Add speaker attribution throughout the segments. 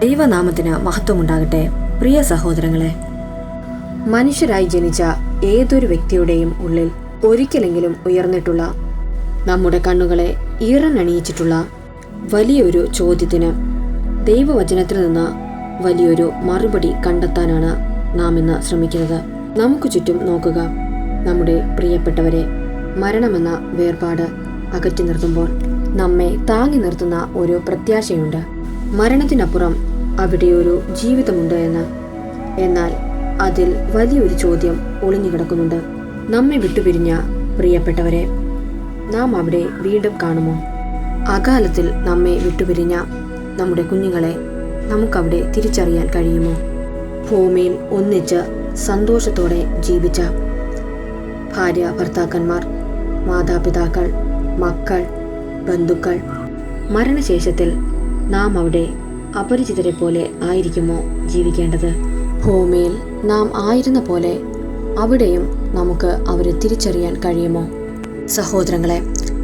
Speaker 1: ദൈവനാമത്തിന് മഹത്വമുണ്ടാകട്ടെ. പ്രിയ സഹോദരങ്ങളെ, മനുഷ്യരായി ജനിച്ച ഏതൊരു വ്യക്തിയുടെയും ഉള്ളിൽ ഒരിക്കലെങ്കിലും ഉയർന്നിട്ടുള്ള, നമ്മുടെ കണ്ണുകളെ ഈറനണിയിച്ചിട്ടുള്ള വലിയൊരു ചോദ്യത്തിന് ദൈവവചനത്തിൽ നിന്ന് വലിയൊരു മറുപടി കണ്ടെത്താനാണ് നാം ഇന്ന് ശ്രമിക്കുന്നത്. നമുക്ക് ചുറ്റും നോക്കുക. നമ്മുടെ പ്രിയപ്പെട്ടവരെ മരണമെന്ന വേർപാട് അകറ്റി നിർത്തുമ്പോൾ നമ്മെ താങ്ങി നിർത്തുന്ന ഒരു പ്രത്യാശയുണ്ട്. മരണത്തിനപ്പുറം അവിടെയൊരു ജീവിതമുണ്ട് എന്ന്. എന്നാൽ അതിൽ വലിയൊരു ചോദ്യം ഒളിഞ്ഞുകിടക്കുന്നുണ്ട്. നമ്മെ വിട്ടുപിരിഞ്ഞ പ്രിയപ്പെട്ടവരെ നാം അവിടെ വീണ്ടും കാണുമോ? അകാലത്തിൽ നമ്മെ വിട്ടുപിരിഞ്ഞ നമ്മുടെ കുഞ്ഞുങ്ങളെ നമുക്കവിടെ തിരിച്ചറിയാൻ കഴിയുമോ? ഭൂമിയിൽ ഒന്നിച്ച് സന്തോഷത്തോടെ ജീവിച്ച ഭാര്യ ഭർത്താക്കന്മാർ, മാതാപിതാക്കൾ, മക്കൾ, ബന്ധുക്കൾ, മരണശേഷത്തിൽ നാം അവിടെ അപരിചിതരെ പോലെ ആയിരിക്കുമോ ജീവിക്കേണ്ടത്? ഭൂമിയിൽ നാം ആയിരുന്ന പോലെ അവിടെയും നമുക്ക് അവരെ തിരിച്ചറിയാൻ കഴിയുമോ? സഹോദരങ്ങളെ,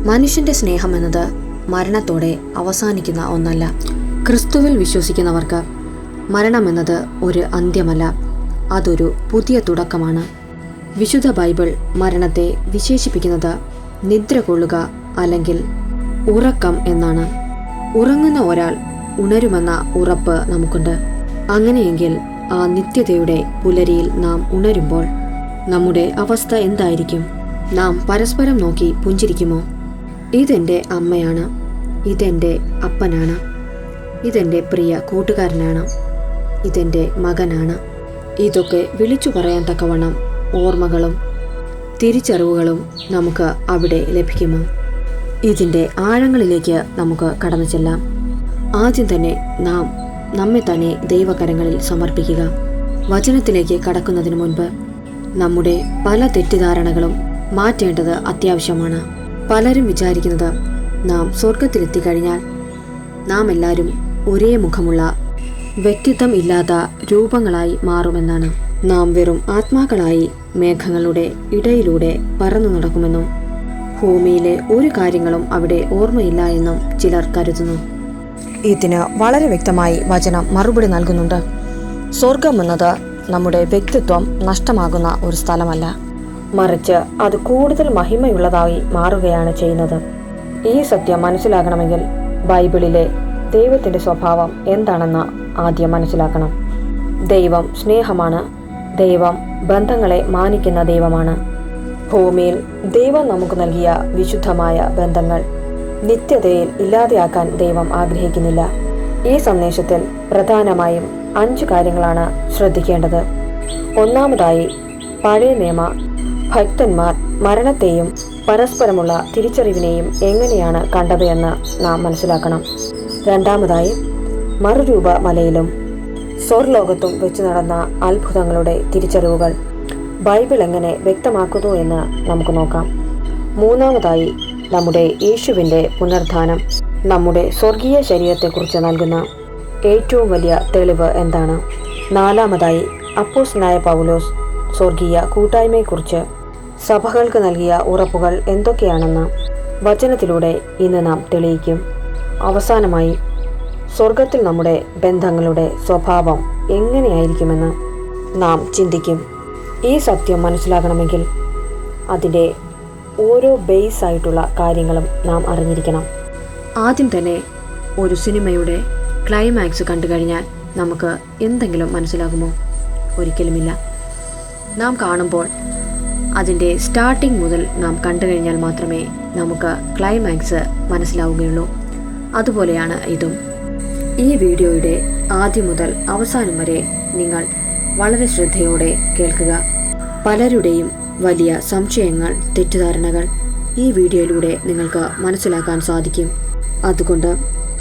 Speaker 1: മനുഷ്യന്റെ സ്നേഹം എന്നത് മരണത്തോടെ അവസാനിക്കുന്ന ഒന്നല്ല. ക്രിസ്തുവിൽ വിശ്വസിക്കുന്നവർക്ക് മരണമെന്നത് ഒരു അന്ത്യമല്ല, അതൊരു പുതിയ തുടക്കമാണ്. വിശുദ്ധ ബൈബിൾ മരണത്തെ വിശേഷിപ്പിക്കുന്നത് നിദ്ര കൊള്ളുക അല്ലെങ്കിൽ ഉറക്കം എന്നാണ്. ഉറങ്ങുന്ന ഒരാൾ ഉണരുമെന്ന ഉറപ്പ് നമുക്കുണ്ട്. അങ്ങനെയെങ്കിൽ ആ നിത്യതയുടെ പുലരിയിൽ നാം ഉണരുമ്പോൾ നമ്മുടെ അവസ്ഥ എന്തായിരിക്കും? നാം പരസ്പരം നോക്കി പുഞ്ചിരിക്കുമോ? ഇതെൻ്റെ അമ്മയാണ്, ഇതെൻ്റെ അപ്പനാണ്, ഇതെൻ്റെ പ്രിയ കൂട്ടുകാരനാണ്, ഇതെൻ്റെ മകനാണ്. ഇതൊക്കെ വിളിച്ചു പറയാൻ തക്കവണ്ണം ഓർമ്മകളും തിരിച്ചറിവുകളും നമുക്ക് അവിടെ ലഭിക്കുമോ? ഇതിൻ്റെ ആഴങ്ങളിലേക്ക് നമുക്ക് കടന്നു ചെല്ലാം. ആദ്യം തന്നെ നാം നമ്മെ തന്നെ ദൈവകരങ്ങളിൽ സമർപ്പിക്കുക. വചനത്തിലേക്ക് കടക്കുന്നതിന് മുൻപ് നമ്മുടെ പല തെറ്റിദ്ധാരണകളും മാറ്റേണ്ടത് അത്യാവശ്യമാണ്. പലരും വിചാരിക്കുന്നത് നാം സ്വർഗത്തിലെത്തിക്കഴിഞ്ഞാൽ നാം എല്ലാവരും ഒരേ മുഖമുള്ള, വ്യക്തിത്വം ഇല്ലാത്ത രൂപങ്ങളായി മാറുമെന്നാണ്. നാം വെറും ആത്മാക്കളായി മേഘങ്ങളുടെ ഇടയിലൂടെ പറന്നു നടക്കുമെന്നും ഭൂമിയിലെ ഒരു കാര്യങ്ങളും അവിടെ ഓർമ്മയില്ല എന്നും ചിലർ കരുതുന്നു. ഇതിന് വളരെ വ്യക്തമായി വചനം മറുപടി നൽകുന്നുണ്ട്. സ്വർഗം എന്നത് നമ്മുടെ വ്യക്തിത്വം നഷ്ടമാകുന്ന ഒരു സ്ഥലമല്ല, മറിച്ച് അത് കൂടുതൽ മഹിമയുള്ളതായി മാറുകയാണ് ചെയ്യുന്നത്. ഈ സത്യം മനസ്സിലാക്കണമെങ്കിൽ ബൈബിളിലെ ദൈവത്തിൻ്റെ സ്വഭാവം എന്താണെന്ന് ആദ്യം മനസ്സിലാക്കണം. ദൈവം സ്നേഹമാണ്. ദൈവം ബന്ധങ്ങളെ മാനിക്കുന്ന ദൈവമാണ്. ഭൂമിയിൽ ദൈവം നമുക്ക് നൽകിയ വിശുദ്ധമായ ബന്ധങ്ങൾ നിത്യതയിൽ ഇല്ലാതെയാക്കാൻ ദൈവം ആഗ്രഹിക്കുന്നില്ല. ഈ സന്ദേശത്തിൽ പ്രധാനമായും 5 കാര്യങ്ങളാണ് ശ്രദ്ധിക്കേണ്ടത്. ഒന്നാമതായി, പഴയ നിയമ ഭക്തന്മാർ മരണത്തെയും പരസ്പരമുള്ള തിരിച്ചറിവിനെയും എങ്ങനെയാണ് കണ്ടത് എന്ന് നാം മനസ്സിലാക്കണം. രണ്ടാമതായി, മറുരൂപ മലയിലും സ്വർലോകത്തും വെച്ച് നടന്ന അത്ഭുതങ്ങളുടെ തിരിച്ചറിവുകൾ ബൈബിൾ എങ്ങനെ വ്യക്തമാക്കുന്നു എന്ന് നമുക്ക് നോക്കാം. മൂന്നാമതായി, നമ്മുടെ യേശുവിൻ്റെ പുനരുത്ഥാനം നമ്മുടെ സ്വർഗീയ ശരീരത്തെക്കുറിച്ച് നൽകുന്ന ഏറ്റവും വലിയ തെളിവ് എന്താണ്? നാലാമതായി, അപ്പോസ്തലനായ പൗലോസ് സ്വർഗീയ കൂട്ടായ്മയെക്കുറിച്ച് സഭകൾക്ക് നൽകിയ ഉറപ്പുകൾ എന്തൊക്കെയാണെന്ന് വചനത്തിലൂടെ ഇന്ന് നാം തെളിയിക്കും. അവസാനമായി, സ്വർഗത്തിൽ നമ്മുടെ ബന്ധങ്ങളുടെ സ്വഭാവം എങ്ങനെയായിരിക്കുമെന്ന് നാം ചിന്തിക്കും. ഈ സത്യം മനസ്സിലാക്കണമെങ്കിൽ അതിൻ്റെ ഓരോ ബേസ് ആയിട്ടുള്ള കാര്യങ്ങളും നാം അറിഞ്ഞിരിക്കണം. ആദ്യം തന്നെ ഒരു സിനിമയുടെ ക്ലൈമാക്സ് കണ്ടു കഴിഞ്ഞാൽ നമുക്ക് എന്തെങ്കിലും മനസ്സിലാകുമോ? ഒരിക്കലുമില്ല. നാം കാണുമ്പോൾ അതിൻ്റെ സ്റ്റാർട്ടിംഗ് മുതൽ നാം കണ്ടു കഴിഞ്ഞാൽ മാത്രമേ നമുക്ക് ക്ലൈമാക്സ് മനസ്സിലാവുകയുള്ളൂ. അതുപോലെയാണ് ഇതും. ഈ വീഡിയോയുടെ ആദ്യം മുതൽ അവസാനം വരെ നിങ്ങൾ വളരെ ശ്രദ്ധയോടെ കേൾക്കുക. പലരുടെയും വലിയ സംശയങ്ങൾ, തെറ്റിദ്ധാരണകൾ ഈ വീഡിയോയിലൂടെ നിങ്ങൾക്ക് മനസ്സിലാക്കാൻ സാധിക്കും. അതുകൊണ്ട്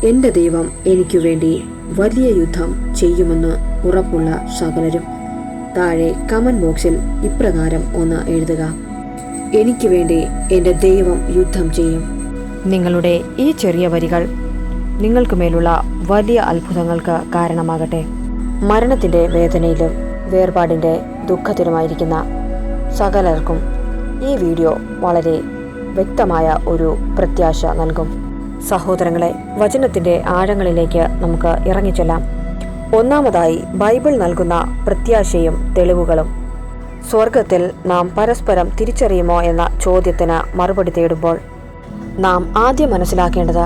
Speaker 1: എൻ്റെ ദൈവം എനിക്കു വേണ്ടി വലിയ യുദ്ധം ചെയ്യുമെന്ന് ഉറപ്പുള്ള സകലരും താഴെ കമൻറ്റ് ബോക്സിൽ ഇപ്രകാരം ഒന്ന് എഴുതുക: എനിക്ക് വേണ്ടി എൻ്റെ ദൈവം യുദ്ധം ചെയ്യും. നിങ്ങളുടെ ഈ ചെറിയ വരികൾ നിങ്ങൾക്ക് മേലുള്ള വലിയ അത്ഭുതങ്ങൾക്ക് കാരണമാകട്ടെ. മരണത്തിൻ്റെ വേദനയിലും വേർപാടിൻ്റെ ദുഃഖത്തിലുമായിരിക്കുന്ന സകലർക്കും ഈ വീഡിയോ വളരെ വ്യക്തമായ ഒരു പ്രത്യാശ നൽകും. സഹോദരങ്ങളെ, വചനത്തിൻ്റെ ആഴങ്ങളിലേക്ക് നമുക്ക് ഇറങ്ങിച്ചെല്ലാം. ഒന്നാമതായി ബൈബിൾ നൽകുന്ന പ്രത്യാശയും തെളിവുകളും. സ്വർഗത്തിൽ നാം പരസ്പരം തിരിച്ചറിയുമോ എന്ന ചോദ്യത്തിന് മറുപടി തേടുമ്പോൾ നാം ആദ്യം മനസ്സിലാക്കേണ്ടത്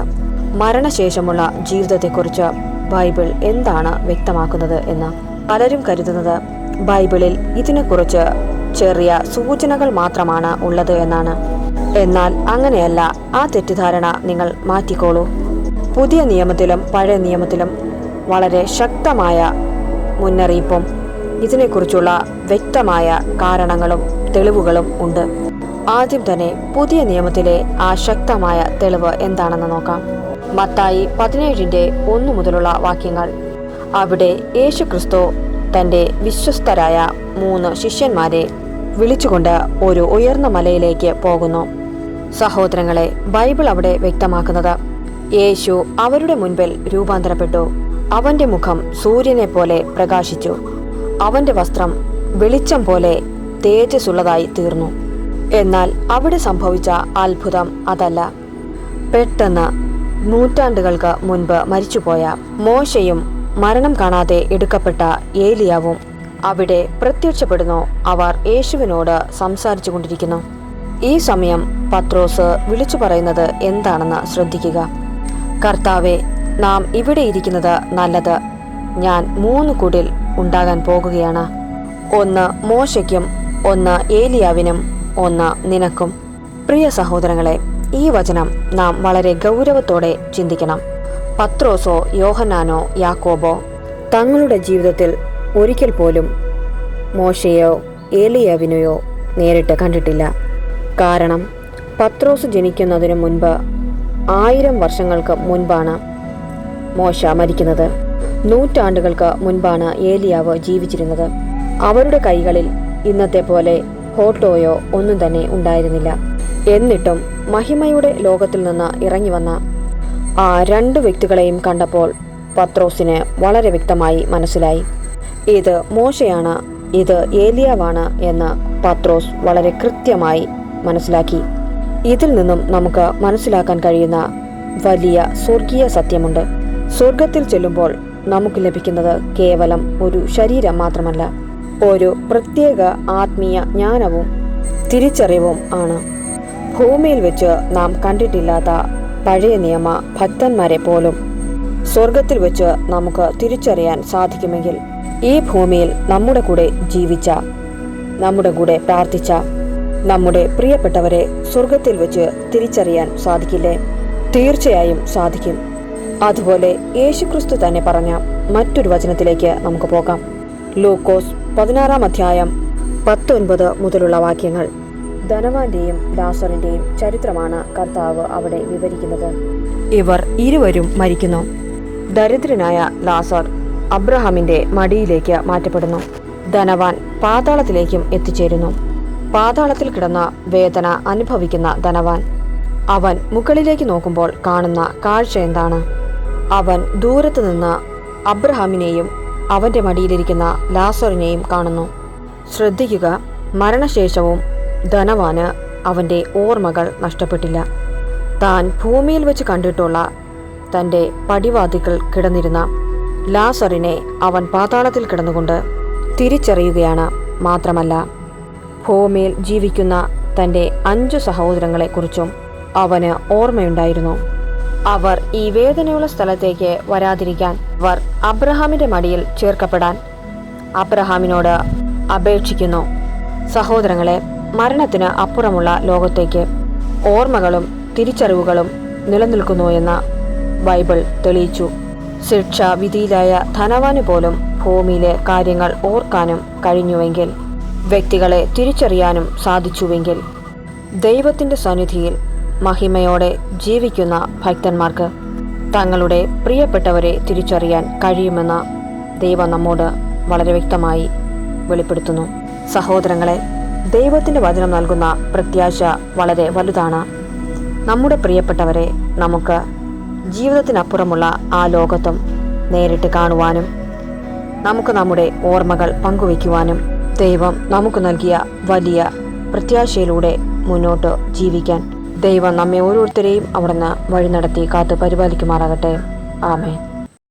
Speaker 1: മരണശേഷമുള്ള ജീവിതത്തെക്കുറിച്ച് ബൈബിൾ എന്താണ് വ്യക്തമാക്കുന്നത് എന്ന്. പലരും കരുതുന്നത് ബൈബിളിൽ ഇതിനെക്കുറിച്ച് ചെറിയ സൂചനകൾ മാത്രമാണ് ഉള്ളത് എന്നാണ്. എന്നാൽ അങ്ങനെയല്ല. ആ തെറ്റിദ്ധാരണ നിങ്ങൾ മാറ്റിക്കോളൂ. പുതിയ നിയമത്തിലും പഴയ നിയമത്തിലും വളരെ ശക്തമായ മുന്നറിയിപ്പും ഇതിനെക്കുറിച്ചുള്ള വ്യക്തമായ കാരണങ്ങളും തെളിവുകളും ഉണ്ട്. ആദ്യം തന്നെ പുതിയ നിയമത്തിലെ ആ ശക്തമായ തെളിവ് എന്താണെന്ന് നോക്കാം. മത്തായി 17:1 മുതലുള്ള വാക്യങ്ങൾ. അവിടെ യേശുക്രിസ്തു തൻ്റെ വിശ്വസ്തരായ 3 ശിഷ്യന്മാരെ വിളിച്ചുകൊണ്ട് ഒരു ഉയർന്ന മലയിലേക്ക് പോകുന്നു. സഹോദരങ്ങളെ, ബൈബിൾ അവിടെ വ്യക്തമാക്കുന്നത് യേശു അവരുടെ മുൻപിൽ രൂപാന്തരപ്പെട്ടു. അവന്റെ മുഖം സൂര്യനെ പോലെ പ്രകാശിച്ചു. അവന്റെ വസ്ത്രം വെളിച്ചം പോലെ തേജസ്സുള്ളതായി തീർന്നു. എന്നാൽ അവിടെ സംഭവിച്ച അത്ഭുതം അതല്ല. പെട്ടെന്ന് നൂറ്റാണ്ടുകൾക്ക് മുൻപ് മരിച്ചുപോയ മോശയും മരണം കാണാതെ എടുക്കപ്പെട്ട ഏലിയാവും അവിടെ പ്രത്യക്ഷപ്പെടുന്നു. അവർ യേശുവിനോട് സംസാരിച്ചു കൊണ്ടിരിക്കുന്നു. ഈ സമയം പത്രോസ് വിളിച്ചു പറയുന്നത് എന്താണെന്ന് ശ്രദ്ധിക്കുക. കർത്താവെ, നാം ഇവിടെ ഇരിക്കുന്നത് നല്ലത്. ഞാൻ 3 കുടിൽ ഉണ്ടാകാൻ പോകുകയാണ്. ഒന്ന് മോശയ്ക്കും, ഒന്ന് ഏലിയാവിനും, ഒന്ന് നിനക്കും. പ്രിയ സഹോദരങ്ങളെ, ഈ വചനം നാം വളരെ ഗൗരവത്തോടെ ചിന്തിക്കണം. പത്രോസോ യോഹന്നാനോ യാക്കോബോ തങ്ങളുടെ ജീവിതത്തിൽ ഒരിക്കൽ പോലും മോശയെയോ ഏലിയാവിനെയോ നേരിട്ട് കണ്ടിട്ടില്ല. കാരണം പത്രോസ് ജനിക്കുന്നതിനു മുൻപ് 1000 വർഷങ്ങൾക്ക് മുൻപാണ് മോശ മരിക്കുന്നത്. നൂറ്റാണ്ടുകൾക്ക് മുൻപാണ് ഏലിയാവ് ജീവിച്ചിരുന്നത്. അവരുടെ കൈകളിൽ ഇന്നത്തെ പോലെ ഫോട്ടോയോ ഒന്നും തന്നെ ഉണ്ടായിരുന്നില്ല. എന്നിട്ടും മഹിമയുടെ ലോകത്തിൽ നിന്ന് ഇറങ്ങി വന്ന ആ 2 വ്യക്തികളെയും കണ്ടപ്പോൾ പത്രോസിന് വളരെ വ്യക്തമായി മനസ്സിലായി. ഇത് മോശയാണ്, ഇത് ഏലിയാവാണ് എന്ന് പത്രോസ് വളരെ കൃത്യമായി മനസ്സിലാക്കി. ഇതിൽ നിന്നും നമുക്ക് മനസ്സിലാക്കാൻ കഴിയുന്ന വലിയ സ്വർഗീയ സത്യമുണ്ട്. സ്വർഗത്തിൽ ചെല്ലുമ്പോൾ നമുക്ക് ലഭിക്കുന്നത് കേവലം ഒരു ശരീരം മാത്രമല്ല, ഒരു പ്രത്യേക ആത്മീയ ജ്ഞാനവും തിരിച്ചറിവും ആണ്. ഭൂമിയിൽ വെച്ച് നാം കണ്ടിട്ടില്ലാത്ത പഴയ നിയമ ഭക്തന്മാരെ പോലും സ്വർഗത്തിൽ വെച്ച് നമുക്ക് തിരിച്ചറിയാൻ സാധിക്കുമെങ്കിൽ ഈ ഭൂമിയിൽ നമ്മുടെ കൂടെ ജീവിച്ച, നമ്മുടെ കൂടെ പ്രാർത്ഥിച്ച നമ്മുടെ പ്രിയപ്പെട്ടവരെ സ്വർഗത്തിൽ വെച്ച് തിരിച്ചറിയാൻ സാധിക്കില്ലേ? തീർച്ചയായും സാധിക്കും. അതുപോലെ യേശുക്രിസ്തു തന്നെ പറഞ്ഞ മറ്റൊരു വചനത്തിലേക്ക് നമുക്ക് പോകാം. ലൂക്കോസ് 16:19 മുതലുള്ള വാക്യങ്ങൾ. ധനവാന്റെയും ലാസറിന്റെയും ചരിത്രമാണ് കർത്താവ് അവിടെ വിവരിക്കുന്നത്. ഇവർ ഇരുവരും മരിക്കുന്നു. ദരിദ്രനായ ലാസർ അബ്രഹാമിന്റെ മടിയിലേക്ക് മാറ്റപ്പെടുന്നു. ധനവാൻ പാതാളത്തിലേക്കും എത്തിച്ചേരുന്നു. പാതാളത്തിൽ കിടന്ന വേദന അനുഭവിക്കുന്ന ധനവാൻ അവൻ മുകളിലേക്ക് നോക്കുമ്പോൾ കാണുന്ന കാഴ്ച എന്താണ്? അവൻ ദൂരത്തു നിന്ന് അബ്രഹാമിനെയും അവന്റെ മടിയിലിരിക്കുന്ന ലാസറിനെയും കാണുന്നു. ശ്രദ്ധിക്കുക, മരണശേഷവും ധനവാന് അവന്റെ ഓർമ്മകൾ നഷ്ടപ്പെട്ടില്ല. താൻ ഭൂമിയിൽ വെച്ച് കണ്ടിട്ടുള്ള തൻ്റെ പടിവാതിക്കൽ കിടന്നിരുന്ന ലാസറിനെ അവൻ പാതാളത്തിൽ കിടന്നുകൊണ്ട് തിരിച്ചറിയുകയാണ്. മാത്രമല്ല, ഭൂമിയിൽ ജീവിക്കുന്ന തൻ്റെ 5 സഹോദരങ്ങളെക്കുറിച്ചും അവന് ഓർമ്മയുണ്ടായിരുന്നു. അവർ ഈ വേദനയുള്ള സ്ഥലത്തേക്ക് വരാതിരിക്കാൻ അവർ അബ്രഹാമിന്റെ മടിയിൽ ചേർക്കപ്പെടാൻ അബ്രഹാമിനോട് അപേക്ഷിക്കുന്നു. സഹോദരങ്ങളെ, മരണത്തിന് അപ്പുറമുള്ള ലോകത്തേക്ക് ഓർമ്മകളും തിരിച്ചറിവുകളും നിലനിൽക്കുന്നു എന്ന് ബൈബിൾ തെളിയിച്ചു. ശിക്ഷാവിധിയിലായ ധനവാന് പോലും ഭൂമിയിലെ കാര്യങ്ങൾ ഓർക്കാനും കഴിഞ്ഞുവെങ്കിൽ, വ്യക്തികളെ തിരിച്ചറിയാനും സാധിച്ചുവെങ്കിൽ, ദൈവത്തിന്റെ സന്നിധിയിൽ മഹിമയോടെ ജീവിക്കുന്ന ഭക്തന്മാർക്ക് തങ്ങളുടെ പ്രിയപ്പെട്ടവരെ തിരിച്ചറിയാൻ കഴിയുമെന്ന് ദൈവം നമ്മോട് വളരെ വ്യക്തമായി വെളിപ്പെടുത്തുന്നു. സഹോദരങ്ങളെ, ദൈവത്തിന്റെ വചനം നൽകുന്ന പ്രത്യാശ വളരെ വലുതാണ്. നമ്മുടെ പ്രിയപ്പെട്ടവരെ നമുക്ക് ജീവിതത്തിനപ്പുറമുള്ള ആ ലോകത്തും നേരിട്ട് കാണുവാനും നമുക്ക് നമ്മുടെ ഓർമ്മകൾ പങ്കുവയ്ക്കുവാനും ദൈവം നമുക്ക് നൽകിയ വലിയ പ്രത്യാശയിലൂടെ മുന്നോട്ട് ജീവിക്കാൻ ദൈവം നമ്മെ ഓരോരുത്തരെയും അവിടുന്ന് വഴി നടത്തി കാത്തു പരിപാലിക്കുമാറാകട്ടെ. ആമേൻ.